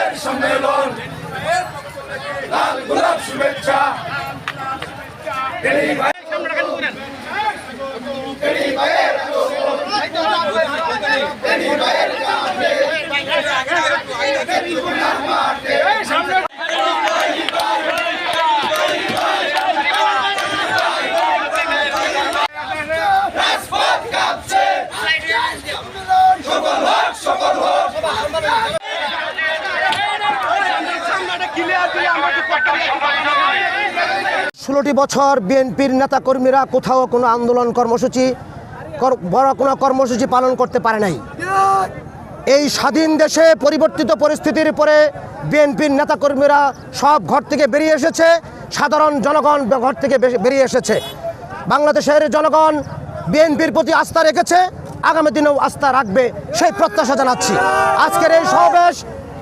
ভাইয়ের সম্মেলন লাল গোলাপ শুভেচ্ছা টেরি ভাইয়ের সকল হোক 16টি বছর বিএনপির নেতাকর্মীরা কোথাও কোনো আন্দোলন কর্মসূচি বড় কোনো কর্মসূচি পালন করতে পারে নাই। এই স্বাধীন দেশে পরিবর্তিত পরিস্থিতির পরে বিএনপির নেতাকর্মীরা সব ঘর থেকে বেরিয়ে এসেছে, সাধারণ জনগণ ঘর থেকে বেরিয়ে এসেছে। বাংলাদেশের জনগণ বিএনপির প্রতি আস্থা রেখেছে, আগামী দিনেও আস্থা রাখবে সেই প্রত্যাশা জানাচ্ছি। আজকের এই সমাবেশ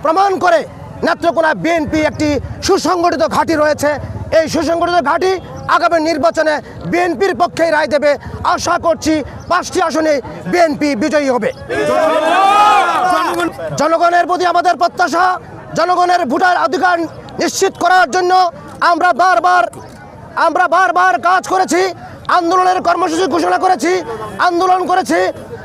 প্রমাণ করে নেত্রকোনা বিএনপি একটি সুসংগঠিত ঘাঁটি রয়েছে। এই সুসংগঠিত ঘাঁটি আগামী নির্বাচনে বিএনপির পক্ষেই রায় দেবে। আশা করছি 5টি আসনে বিএনপি বিজয়ী হবে। জনগণের প্রতি আমাদের প্রত্যাশা, জনগণের ভোটার অধিকার নিশ্চিত করার জন্য আমরা বারবার কাজ করেছি, আন্দোলনের কর্মসূচি ঘোষণা করেছি, আন্দোলন করেছি।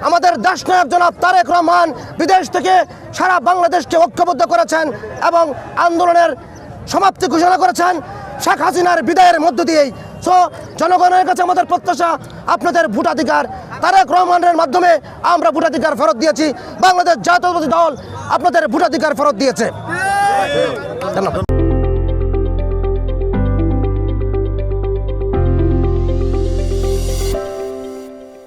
আমাদের দেশনায়ক জনাব তারেক রহমান বিদেশ থেকে সারা বাংলাদেশকে ঐক্যবদ্ধ করেছেন এবং আন্দোলনের সমাপ্তি ঘোষণা করেছেন শেখ হাসিনার বিদায়ের মধ্য দিয়েই। সো জনগণের কাছে আমাদের প্রত্যাশা, আপনাদের ভোটাধিকার তারেক রহমানের মাধ্যমে আমরা ভোটাধিকার ফেরত দিয়েছি। বাংলাদেশ জাতীয়তাবাদী দল আপনাদের ভোটাধিকার ফেরত দিয়েছে। ধন্যবাদ।